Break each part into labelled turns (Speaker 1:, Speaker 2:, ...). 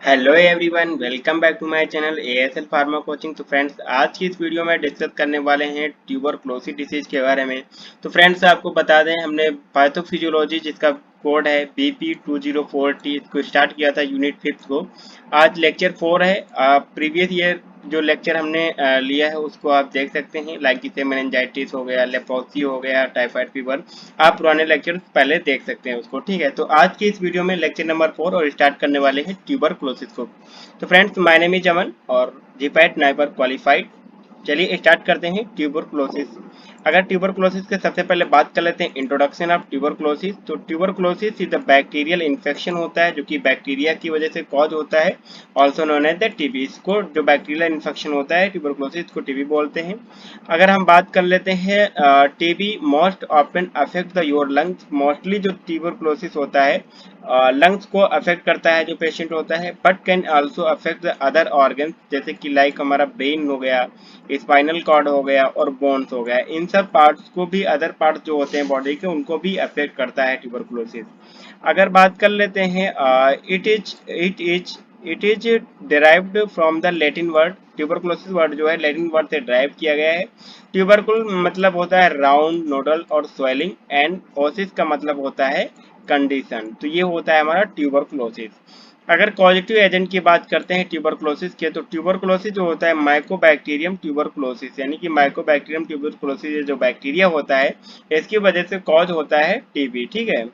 Speaker 1: Hello everyone, welcome back to my channel ASL pharma coaching. तो friends, आज की इस वीडियो में डिस्कस करने वाले हैं ट्यूबरक्लोसिस डिसीज के बारे में। तो फ्रेंड्स, आपको बता दें, हमने पैथोफिजियोलॉजी जिसका कोड है BP204T इसको स्टार्ट किया था यूनिट 5 को। आज लेक्चर 4 है। प्रीवियस ईयर जो लेक्चर हमने लिया है उसको आप देख सकते हैं, लाइक जैसे मेनिंजाइटिस हो गया, लेप्रोसी हो गया, टाइफाइड फीवर। आप पुराने लेक्चर्स पहले देख सकते हैं उसको। ठीक है, तो आज की इस वीडियो में लेक्चर नंबर 4 और स्टार्ट करने वाले हैं ट्यूबरक्लोसिस को। तो फ्रेंड्स, माय नेम इज अमन और जीपैट नाइबर क्वालिफाइड। चलिए स्टार्ट करते हैं ट्यूबरक्लोसिस। अगर ट्यूबरक्लोसिस के सबसे पहले बात कर लेते हैं इंट्रोडक्शन ऑफ ट्यूबरक्लोसिस। तो tuberculosis is the bacterial infection होता है जो कि बैक्टीरिया की वजह से कॉज होता है, also known as the TB. इसको जो बैक्टीरियल इन्फेक्शन होता है ट्यूबरक्लोसिस को टीबी बोलते हैं। अगर हम बात कर लेते हैं TB most often affect the your lungs. Mostly जो ट्यूबरक्लोसिस होता है लंग्स को अफेक्ट करता है जो पेशेंट होता है, but can also affect the other organs जैसे कि लाइक हमारा ब्रेन हो गया, स्पाइनल कॉर्ड हो गया और बोन्स हो गया। इन सब पार्ट्स को भी, अदर पार्ट्स जो होते हैं बॉडी के, उनको भी अफेक्ट करता है ट्यूबरकुलोसिस। अगर बात कर लेते हैं it is derived from the Latin word. Tuberculosis word जो है लैटिन वर्ड से डिराइव किया गया है। ट्यूबरकुल मतलब होता है राउंड, नोडल और स्वेलिंग, एंड ओसिस का मतलब होता है कंडीशन। तो ये होता है हमारा ट्यूबरकुलोसिस। अगर कॉजेटिव एजेंट की बात करते हैं ट्यूबरकुलोसिस के, तो ट्यूबरकुलोसिस जो होता है माइकोबैक्टीरियम ट्यूबरकुलोसिस, यानी कि माइकोबैक्टीरियम ट्यूबरकुलोसिस जो बैक्टीरिया होता है इसकी वजह से कॉज होता है टीबी। ठीक है।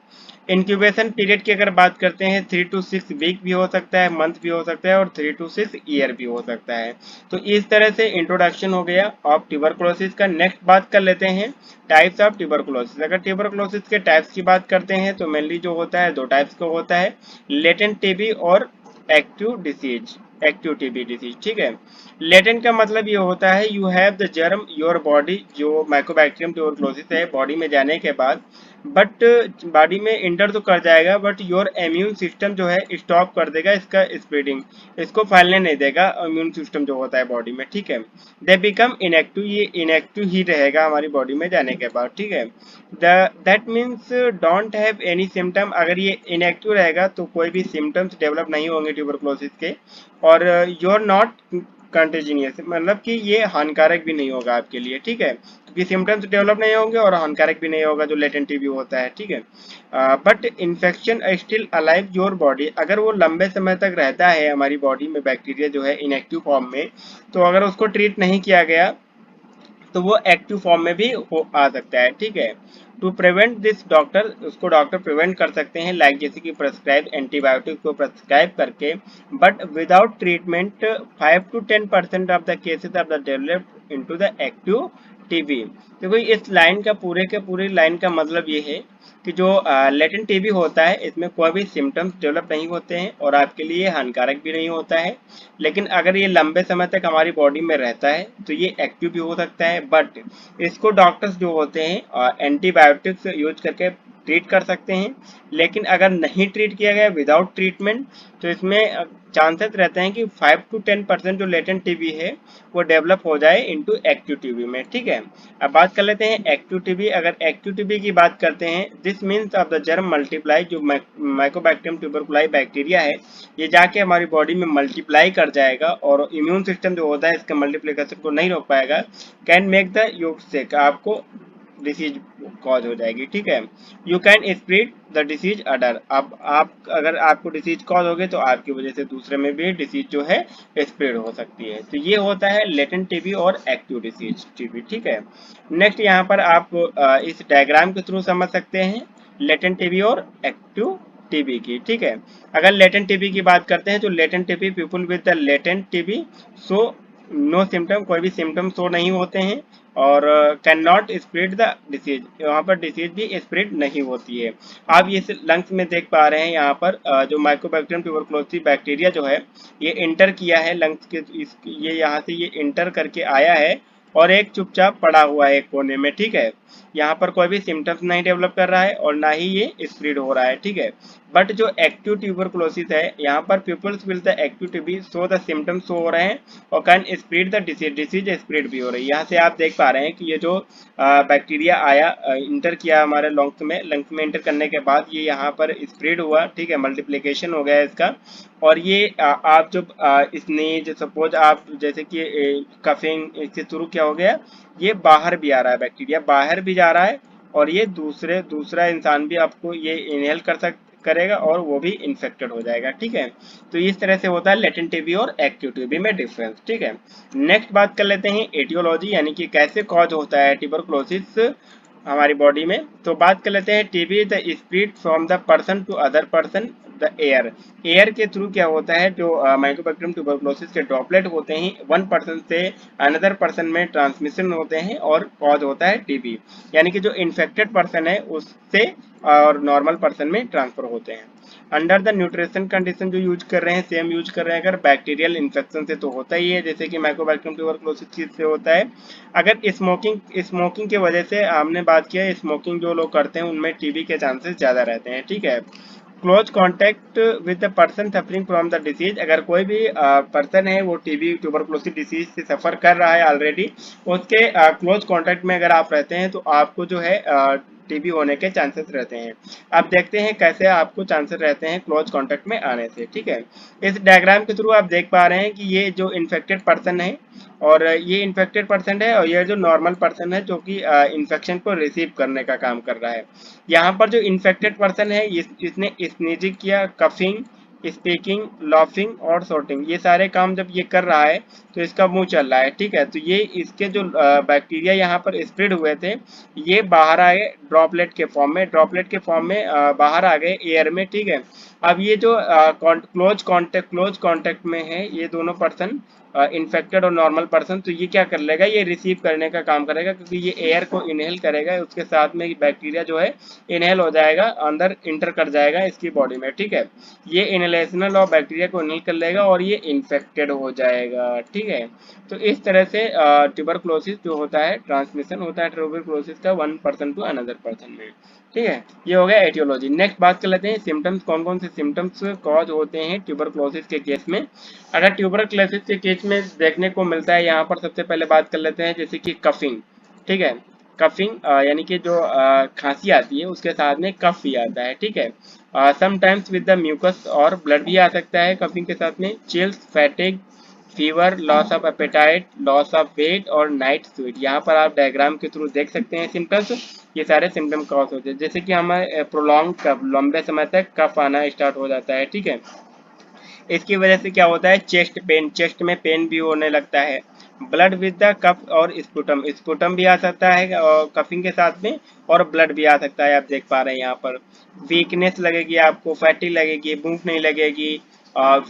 Speaker 1: इंक्यूबेशन पीरियड की अगर बात करते हैं 3 to 6 वीक भी हो सकता है, मंथ भी हो सकता है और 3 to 6 ईयर भी हो सकता है। तो इस तरह से इंट्रोडक्शन हो गया ऑफ ट्यूबरकुलोसिस का। नेक्स्ट बात कर लेते हैं टाइप्स ऑफ ट्यूबरकुलोसिस। अगर ट्यूबरकुलोसिस के टाइप्स की बात करते हैं तो मेनली जो होता है दो टाइप्स का होता है, लेटेंट टीबी और active disease, active TB disease. ठीक है। लेटेंट का मतलब ये होता है you have the germ your body, जो माइकोबैक्टीरियम ट्यूबरकुलोसिस है बॉडी में जाने के बाद, बट बॉडी में इंटर तो कर जाएगा बट योर इम्यून सिस्टम जो है स्टॉप कर देगा इसका स्प्रेडिंग, इसको फैलने नहीं देगा इम्यून सिस्टम जो होता है बॉडी में। ठीक है। दे बिकम इनएक्टिव, ये इनएक्टिव ही रहेगा हमारी बॉडी में जाने के बाद। ठीक है। That means don't have any symptom. अगर ये इनएक्टिव रहेगा तो कोई भी सिम्टम्स डेवलप नहीं होंगे ट्यूबरकुलोसिस के, और योर नॉट कंटेजिनियस, मतलब कि ये हानिकारक भी नहीं होगा आपके लिए। ठीक है, क्योंकि सिम्टम्स डेवलप नहीं होंगे और हानिकारक भी नहीं होगा जो लेटेंट टीबी होता है। ठीक है। But infection still alive your body, अगर वो लंबे समय तक रहता है हमारी बॉडी में बैक्टीरिया जो है इनएक्टिव फॉर्म में, तो अगर उसको ट्रीट नहीं किया गया तो वो एक्टिव फॉर्म में भी आ सकता है। ठीक है। टू प्रिवेंट दिस, डॉक्टर उसको डॉक्टर प्रिवेंट कर सकते हैं, लाइक जैसे कि प्रेस्क्राइब एंटीबायोटिक को प्रेस्क्राइब करके, but without treatment 5 to 10% of the cases of the developed into the active TB. देखो इस लाइन का, पूरे के पूरी लाइन का मतलब ये है कि जो लेटेंट टीबी होता है इसमें कोई भी सिम्टम्स डेवलप नहीं होते हैं और आपके लिए हानिकारक भी नहीं होता है, लेकिन अगर ये लंबे समय तक हमारी बॉडी में रहता है तो ये एक्टिव भी हो सकता है। बट इसको डॉक्टर्स जो होते हैं एंटीबायोटिक्स यूज करके ट्रीट कर सकते हैं, लेकिन अगर नहीं ट्रीट किया गया विदाउट ट्रीटमेंट तो इसमें चांसेस रहते हैं कि 5 to 10% जो लेटेंट टीबी है वो डेवलप हो जाए इनटू एक्टिव टीबी में। ठीक है। अब बात कर लेते हैं एक्टिव टीबी। अगर एक्टिव टीबी की बात करते हैं, this means of the germ multiply, जो माइकोबैक्टीरियम ट्यूबरकुलाई बैक्टीरिया है ये जाके हमारी बॉडी में मल्टीप्लाई कर जाएगा और इम्यून सिस्टम जो होता है इसके मल्टीप्लिकेशन को नहीं रोक पाएगा, can make the you sick, आपको डिसीज कॉज हो जाएगी। ठीक है। You can spread the disease other, अब आप, अगर आपको डिसीज कॉज हो गए तो आपकी वजह से दूसरे में भी डिसीज जो है स्प्रेड हो सकती है। तो ये होता है लेटेंट टीबी और एक्टिव डिसीज टीबी। ठीक है। नेक्स्ट यहाँ पर आप इस डायग्राम के थ्रू समझ सकते हैं लेटेंट टीबी और एक्टिव टीबी की। ठीक है। अगर लेटेंट टीबी की बात करते हैं तो latent TB, people with the latent TB so no symptom, कोई भी सिम्टम शो नहीं होते हैं और can not spread the disease, यहाँ पर डिसीज भी स्प्रेड नहीं होती है। आप ये लंग्स में देख पा रहे हैं यहाँ पर जो माइकोबैक्टीरियम ट्यूबरकुलोसिस बैक्टीरिया जो है ये इंटर किया है लंग्स के, ये यहाँ से ये इंटर करके आया है और एक चुपचाप पड़ा हुआ है एक कोने में। ठीक है। यहाँ पर कोई भी सिम्टम्स नहीं डेवलप कर रहा है और ना ही ये स्प्रेड हो रहा है। ठीक है। बट जो एक्टिव ट्यूबरकुलोसिस है, यहाँ पर peoples with the active TB so the symptoms show हो रहे हैं और can spread the disease spread भी हो रही है। यहाँ से आप देख पा रहे हैं कि ये जो बैक्टीरिया आया, इंटर किया हमारे लंग्स में इंटर करने के बाद ये यहाँ पर स्प्रेड हुआ, ठीक है, मल्टीप्लिकेशन हो गया इसका। और ये आप जब स्नीज, सपोज आप जैसे कि कफिंग, इसके थ्रू क्या हो गया, ये बाहर भी आ रहा है, बैक्टीरिया बाहर भी जा रहा है और ये दूसरा इंसान भी आपको ये इनहेल करेगा और वो भी इन्फेक्टेड हो जाएगा, ठीक है। तो इस तरह से होता है लेटेंट टीबी और एक्टिव टीबी में डिफरेंस, ठीक है। नेक्स्ट बात कर लेते हैं एटियोलॉजी, यानी कि कैसे कॉज होता है ट्यूबरकुलोसिस हमारी बॉडी में। तो बात कर लेते हैं TB the spread from the person to other person the air के थ्रू क्या होता है, जो माइकोबैक्टीरियम ट्यूबरकुलोसिस के ड्रॉपलेट होते हैं वन पर्सन से अनदर पर्सन में ट्रांसमिशन होते हैं और कॉज होता है टीबी, यानी कि जो इन्फेक्टेड पर्सन है उससे और नॉर्मल पर्सन में ट्रांसफर होते हैं। अंडर द न्यूट्रिशन कंडीशन जो यूज कर रहे हैं सेम यूज कर रहे हैं, अगर बैक्टीरियल इन्फेक्शन से तो होता ही है, जैसे कि माइकोबैक्टीरियम ट्यूबरकुलोसिस से होता है। अगर स्मोकिंग की वजह से हमने बात किया, स्मोकिंग जो लोग करते हैं उनमें टीबी के चांसेस ज्यादा रहते हैं, ठीक है। Close contact with the person suffering from the disease, अगर कोई भी पर्सन है वो टीबी ट्यूबरकुलोसिस डिसीज से सफर कर रहा है ऑलरेडी, उसके क्लोज कॉन्टैक्ट में अगर आप रहते हैं तो आपको जो है टीबी होने के चांसेस रहते हैं। अब देखते हैं कैसे आपको चांसेस रहते हैं क्लोज कॉन्टैक्ट में आने से, ठीक है। इस डायग्राम के थ्रू आप देख पा रहे हैं कि ये जो इन्फेक्टेड पर्सन है और ये इन्फेक्टेड पर्सन है और ये जो नॉर्मल पर्सन है जो कि इन्फेक्शन को रिसीव करने का काम कर रहा है। यहाँ पर जो इन्फेक्टेड पर्सन है इसने स्नीजिंग किया, कफिंग, स्पीकिंग, लाफिंग और शॉर्टिंग, ये सारे काम जब ये कर रहा है तो इसका मुंह चल रहा है, ठीक है। तो ये इसके जो बैक्टीरिया यहाँ पर स्प्रेड हुए थे ये बाहर आए ड्रॉपलेट के फॉर्म में बाहर आ गए एयर में, ठीक है। अब ये जो क्लोज कॉन्टेक्ट में है ये दोनों पर्सन, इन्फेक्टेड और नॉर्मल पर्सन, तो ये क्या कर लेगा, ये रिसीव करने का काम करेगा क्योंकि ये एयर को इनहेल करेगा, उसके साथ में बैक्टीरिया जो है इनहेल हो जाएगा, अंदर इंटर कर जाएगा इसकी बॉडी में, ठीक है। ये इनहेलेशनल और बैक्टीरिया को इनहेल कर लेगा और ये इन्फेक्टेड हो जाएगा, ठीक है। तो इस तरह से ट्यूबरकुलोसिस जो होता है ट्रांसमिशन होता है ट्यूबरकुलोसिस का one person to another person में, ठीक है। ये हो गया एटियोलॉजी। नेक्स्ट बात कर लेते हैं सिम्टम्स, कौन कौन से सिम्टम्स कॉज होते हैं ट्यूबरकुलोसिस के केस में। अगर ट्यूबरकुलोसिस के केस में देखने को मिलता है, यहाँ पर सबसे पहले बात कर लेते हैं जैसे कि कफिंग, ठीक है। कफिंग यानी कि जो खांसी आती है उसके साथ में कफ भी आता है, ठीक है। समटाइम्स विद द म्यूकस और ब्लड भी आ सकता है कफिंग के साथ में। Chills, fatigue, fever, loss of appetite, loss of weight और नाइट स्वीट, यहाँ पर आप डायग्राम के थ्रू देख सकते हैं सिम्टम्स, ये सारे सिम्टम कॉज होते हैं। जैसे कि हमें प्रोलॉन्ग कफ, लंबे समय तक कफ आना स्टार्ट हो जाता है, ठीक है। इसकी वजह से क्या होता है, चेस्ट में पेन भी होने लगता है। ब्लड विद द कफ और स्पुटम भी आ सकता है और कफिंग के साथ में, और ब्लड भी आ सकता है, आप देख पा रहे हैं यहाँ पर। वीकनेस लगेगी आपको, फैटी लगेगी, भूख नहीं लगेगी,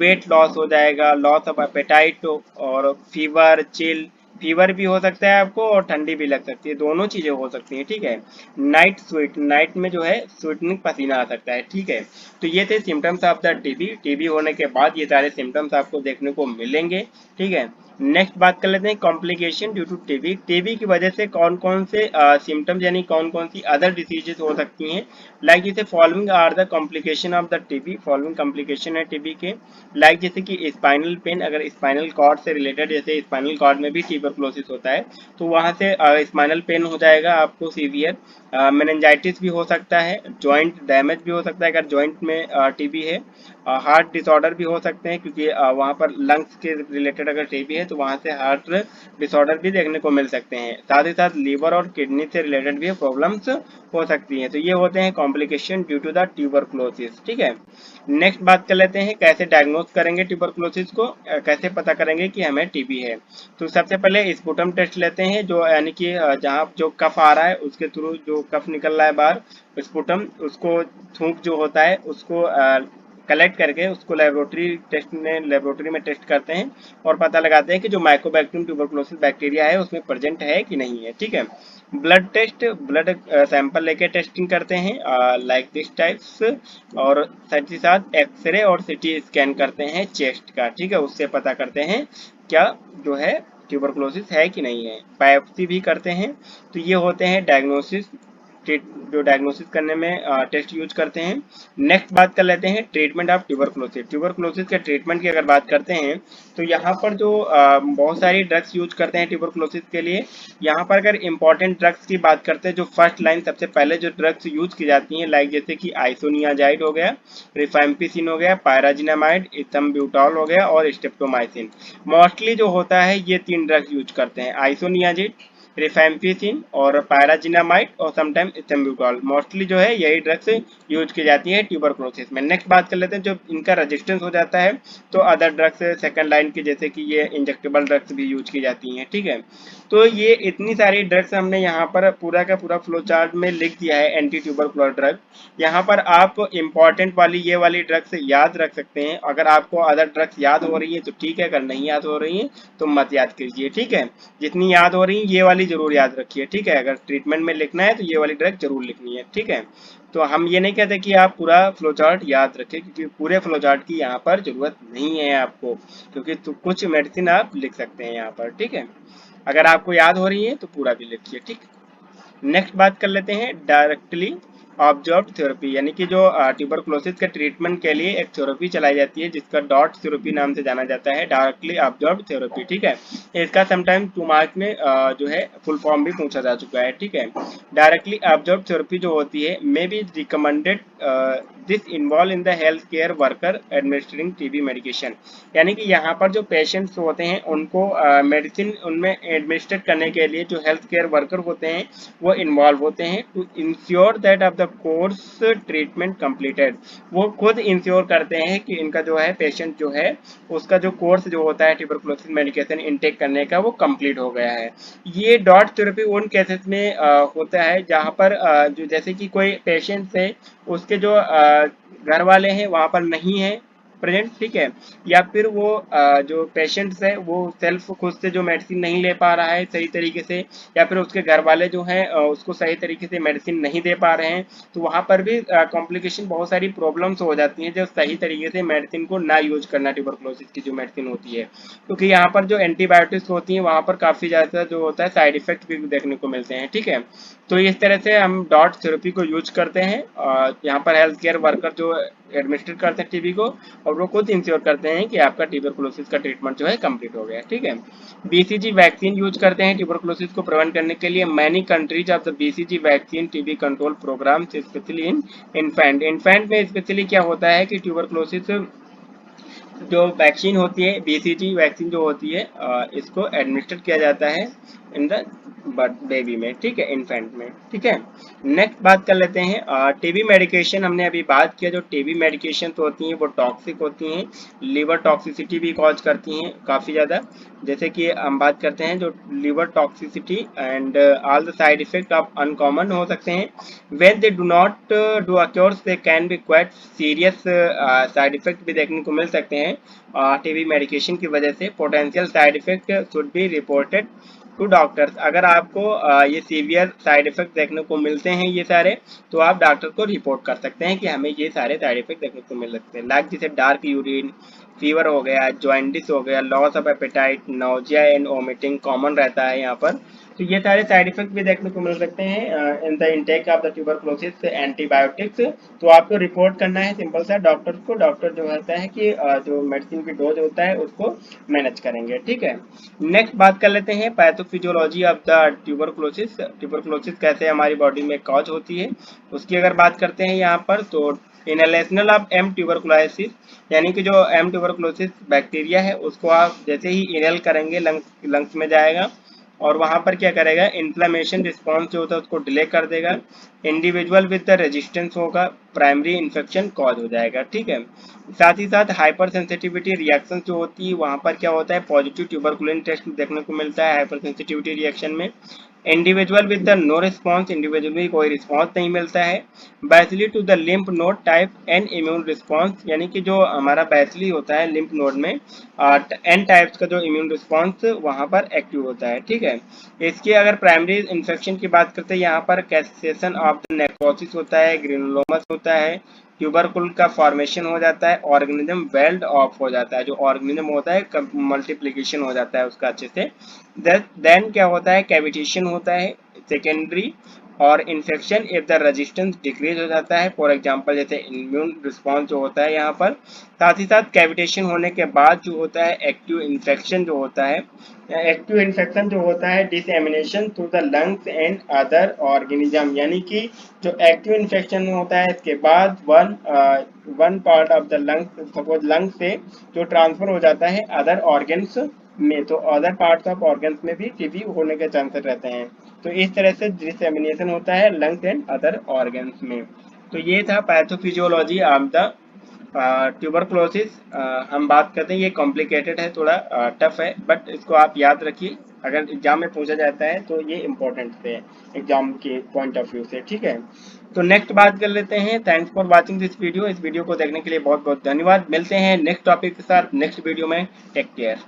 Speaker 1: वेट लॉस हो जाएगा, लॉस ऑफ एपेटाइट और फीवर भी हो सकता है आपको और ठंडी भी लग सकती है, दोनों चीजें हो सकती हैं, ठीक है। नाइट में जो है स्वीटनिंग पसीना आ सकता है, ठीक है। तो ये थे सिम्टम्स ऑफ द टीबी होने के बाद ये सारे सिम्टम्स आपको देखने को मिलेंगे, ठीक है। नेक्स्ट बात कर लेते हैं कॉम्प्लिकेशन ड्यू टू टीबी की वजह से कौन कौन से सिम्टम्स यानी कौन कौन सी अदर डिसीजेस हो सकती हैं। लाइक जैसे following are the complication of the TB, following complication है टीबी के। लाइक जैसे कि स्पाइनल पेन, अगर स्पाइनल कॉर्ड से रिलेटेड, जैसे स्पाइनल कॉर्ड में भी ट्यूबरकुलोसिस होता है तो वहाँ से स्पाइनल पेन हो जाएगा आपको सीवियर। मेनिंजाइटिस भी हो सकता है, जॉइंट डैमेज भी हो सकता है अगर जॉइंट में टीबी है। हार्ट डिसऑर्डर भी हो सकते हैं क्योंकि वहाँ पर लंग्स के रिलेटेड अगर टीबी है तो वहाँ से हार्ट डिसऑर्डर भी देखने को मिल सकते हैं। साथ ही साथ लीवर और किडनी से रिलेटेड भी प्रॉब्लम्स हो सकती हैं। तो ये होते हैं complication due to the tuberculosis, ठीक है। नेक्स्ट बात कर लेते हैं कैसे डायग्नोज करेंगे ट्यूबरकुलोसिस को, कैसे पता करेंगे कि हमें टीबी है। तो सबसे पहले स्पुटम टेस्ट लेते हैं, जो यानी कि जहाँ जो कफ आ रहा है उसके थ्रू जो कफ निकल रहा है बाहर, स्पुटम, उसको थूक जो होता है उसको कलेक्ट करके उसको लेबोरेटरी में टेस्ट करते हैं और पता लगाते हैं कि जो माइकोबैक्टीरियम ट्यूबरकुलोसिस बैक्टीरिया है उसमें प्रेजेंट है कि नहीं है, ठीक है। ब्लड सैंपल लेके टेस्टिंग करते हैं लाइक दिस टाइप्स, और साथ ही साथ एक्सरे और सीटी स्कैन करते हैं चेस्ट का, ठीक है। उससे पता करते हैं क्या जो है ट्यूबरकुलोसिस है कि नहीं है। बायोप्सी भी करते हैं। तो ये होते हैं डायग्नोसिस जो डायग्नोसिस करने में टेस्ट यूज करते हैं। नेक्स्ट बात कर लेते हैं ट्रीटमेंट ऑफ ट्यूबरकुलोसिस। ट्यूबरकुलोसिस के ट्रीटमेंट की अगर बात करते हैं तो यहाँ पर जो बहुत सारी ड्रग्स यूज करते हैं ट्यूबरकुलोसिस के लिए। यहाँ पर अगर इंपॉर्टेंट ड्रग्स की बात करते हैं, जो फर्स्ट लाइन सबसे पहले जो ड्रग्स यूज की जाती हैं, लाइक जैसे कि आइसोनियाजाइड हो गया, रिफाम्पिसिन हो गया, पायराजिनामाइड, इथम्ब्यूटॉल हो गया और स्ट्रेप्टोमाइसिन। मोस्टली जो होता है ये 3 ड्रग्स यूज करते हैं, आइसोनियाजाइड, रिफैम्पिसिन और पायराजिनामाइड और समटाइम इथम्ब्यूटॉल। मोस्टली जो है यही ड्रग्स यूज की जाती है ट्यूबरकुलोसिस में। नेक्स्ट बात कर लेते हैं, जब इनका रेजिस्टेंस हो जाता है तो अदर ड्रग्स सेकंड लाइन की, जैसे कि ये इंजेक्टेबल ड्रग्स भी यूज की जाती हैं, ठीक है। तो ये इतनी सारी ड्रग्स हमने यहाँ पर पूरा का पूरा फ्लो चार्ट में लिख दिया है, एंटी ट्यूबरकुलर ड्रग। यहाँ पर आप इम्पॉर्टेंट वाली ये वाली ड्रग्स याद रख सकते हैं। अगर आपको अदर ड्रग्स याद हो रही है तो ठीक है, अगर नहीं याद हो रही है तो मत याद कीजिए, ठीक है। जितनी याद हो रही है ये वाली जरूर याद रखिए, ठीक है। अगर ट्रीटमेंट में लिखना है तो ये वाली ड्रग जरूर लिखनी है, ठीक है। तो हम ये नहीं कहते कि आप पूरा फ्लो चार्ट याद रखें, क्योंकि पूरे फ्लो चार्ट की यहाँ पर जरूरत नहीं है आपको, क्योंकि तो कुछ मेडिसिन आप लिख सकते हैं यहाँ पर, ठीक है। अगर आपको याद हो रही है तो पूरा भी लिखिए, ठीक। नेक्स्ट बात कर लेते हैं डायरेक्टली ऑब्जर्व थेरेपी, यानी कि जो ट्यूबरकुलोसिस के ट्रीटमेंट के लिए एक थेरेपी चलाई जाती है जिसका डॉट थेरेपी नाम से जाना जाता है, डायरेक्टली ऑब्जर्व थेरेपी, ठीक है। इसका समटाइम 2 मार्क्स में जो है फुल फॉर्म भी पूछा जा चुका है, ठीक है। डायरेक्टली ऑब्जर्व थेरेपी जो होती है may be recommended this involve in the health care worker administering TB medication, यानी कि यहाँ पर जो पेशेंट्स होते हैं उनको मेडिसिन उनमें एडमिनिस्ट्रेट करने के लिए जो हेल्थ केयर वर्कर होते हैं वो इन्वॉल्व होते हैं, to ensure that of the course treatment completed. वो खुद इंश्योर करते हैं कि इनका जो है पेशेंट जो है उसका जो कोर्स जो होता है ट्यूबरकुलोसिस मेडिकेशन इनटेक करने का वो कंप्लीट हो गया है। ये डॉट थेरेपी उन केसेस में होता है जहाँ पर जो जैसे कि कोई पेशेंट है, उसके जो घर वाले हैं वहाँ पर नहीं है प्रेजेंट, ठीक है, या फिर वो जो पेशेंट्स है वो सेल्फ खुद से जो मेडिसिन नहीं ले पा रहा है सही तरीके से, या फिर उसके घर वाले जो हैं उसको सही तरीके से मेडिसिन नहीं दे पा रहे हैं, तो वहाँ पर भी कॉम्प्लिकेशन बहुत सारी प्रॉब्लम्स हो जाती हैं, जो सही तरीके से मेडिसिन को ना यूज करना ट्यूबरकुलोसिस की जो मेडिसिन होती है, क्योंकि यहाँ पर जो एंटीबायोटिक्स होती हैं वहाँ पर काफ़ी ज़्यादा जो होता है साइड इफेक्ट भी देखने को मिलते हैं, ठीक है। तो इस तरह से हम डॉट थेरेपी को यूज करते हैं, यहाँ पर हेल्थ केयर वर्कर जो एडमिनिस्ट्रेट करते हैं टीबी को, और वो खुद इंश्योर करते हैं कि आपका ट्यूबरकुलोसिस का ट्रीटमेंट जो है कंप्लीट हो गया, ठीक है। बीसीजी वैक्सीन यूज करते हैं ट्यूबरकुलोसिस को प्रिवेंट करने के लिए। Many countries of the BCG vaccine TB control programme, specially in infant में स्पेशली क्या होता है कि ट्यूबरकुलोसिस जो वैक्सीन होती है, बीसीजी वैक्सीन जो होती है, इसको एडमिनिस्टर किया जाता है इन द बेबी में, ठीक है, इन्फेंट में, ठीक है। नेक्स्ट बात कर लेते हैं टीबी मेडिकेशन। हमने अभी बात किया, जो टीबी मेडिकेशन तो होती हैं वो टॉक्सिक होती हैं, लिवर टॉक्सिसिटी भी कॉज करती हैं काफ़ी ज़्यादा। जैसे कि हम बात करते हैं जो liver toxicity and all the side effect of uncommon हो सकते हैं। When they do not do occurs they can be quite serious side effect भी देखने को मिल सकते हैं टीबी मेडिकेशन की वजह से। Potential side effect should be reported to doctors. अगर आपको ये सीवियर साइड इफेक्ट देखने को मिलते हैं ये सारे, तो आप डॉक्टर को रिपोर्ट कर सकते हैं कि हमें ये सारे साइड इफेक्ट देखने को मिल सकते हैं, लाइक जैसे डार्क यूरिन, फीवर हो गया, जॉइंटिस हो गया, loss of apatite, nausea and vomiting common रहता है यहाँ पर। तो ये सारे साइड इफेक्ट भी देखने को मिल सकते हैं in the intake of the tuberculosis antibiotics. तो आपको रिपोर्ट करना है सिंपल सा डॉक्टर को। डॉक्टर जो होता है कि जो मेडिसिन की डोज होता है उसको मैनेज करेंगे, ठीक है। नेक्स्ट बात कर लेते हैं pathophysiology of the tuberculosis. Tuberculosis कैसे हमारी बॉडी में कॉज होती है उसकी अगर बात करते हैं यहाँ पर, तो इनहेलेशनल ऑफ एम ट्यूबरकुलोसिस, यानी कि जो एम ट्यूबरकुलोसिस बैक्टीरिया है उसको आप जैसे ही इनहेल करेंगे लंग्स में जाएगा और वहाँ पर क्या करेगा, इन्फ्लेमेशन रिस्पॉन्स जो होता है उसको डिले कर देगा। इंडिविजुअल विद द रेजिस्टेंस होगा, प्राइमरी इन्फेक्शन कॉज हो जाएगा, ठीक है। साथ ही साथ हाइपर सेंसिटिविटी रिएक्शन जो होती है वहाँ पर क्या होता है, पॉजिटिव ट्यूबरकुलिन टेस्ट देखने को मिलता है हाइपर सेंसिटिविटी रिएक्शन में। Individual with the no response, individually कोई रिस्पॉन्स नहीं मिलता है। Bacilli to the lymph node type an immune response, यानी कि जो हमारा बैसिली होता है लिम्फ नोड में एन टाइप्स का जो इम्यून रिस्पॉन्स वहाँ पर एक्टिव होता है, ठीक है। इसकी अगर प्राइमरी इन्फेक्शन की बात करते हैं यहाँ पर कैसेशन ऑफ द नेक्रोसिस होता है, ग्रेनुलोमस होता है, ट्यूबरकुल का फॉर्मेशन हो जाता है, ऑर्गेनिज्म वेल्ड ऑफ हो जाता है, जो ऑर्गेनिज्म होता है मल्टीप्लिकेशन हो जाता है उसका अच्छे से। देन क्या होता है, कैविटेशन होता है सेकेंडरी और infection if the resistance decrease हो जाता है, फॉर एग्जांपल जैसे इम्यून रिस्पॉन्स जो होता है यहाँ पर। साथ ही साथ कैविटेशन होने के बाद जो होता है एक्टिव इन्फेक्शन जो होता है, एक्टिव इन्फेक्शन जो होता है dissemination through the lungs and other organism, यानी कि जो एक्टिव इन्फेक्शन होता है इसके बाद one part of the lungs, suppose lung से जो ट्रांसफर हो जाता है अदर ऑर्गन्स में, तो अदर पार्ट्स ऑफ ऑर्गन्स में भी टीबी होने के चांसेस रहते हैं। तो इस तरह से डिसेमिनेशन होता है लंग्स एंड अदर ऑर्गन्स में। तो ये था पैथोफिजियोलॉजी ऑफ द ट्यूबरकुलोसिस। हम बात करते हैं, ये कॉम्प्लिकेटेड है, थोड़ा टफ है, बट इसको आप याद रखिए, अगर एग्जाम में पूछा जाता है तो ये इंपॉर्टेंट है एग्जाम के पॉइंट ऑफ व्यू से, ठीक है। तो नेक्स्ट बात कर लेते हैं। Thanks for watching this video. इस वीडियो को देखने के लिए बहुत बहुत धन्यवाद। मिलते हैं नेक्स्ट टॉपिक के साथ नेक्स्ट वीडियो में। Take care.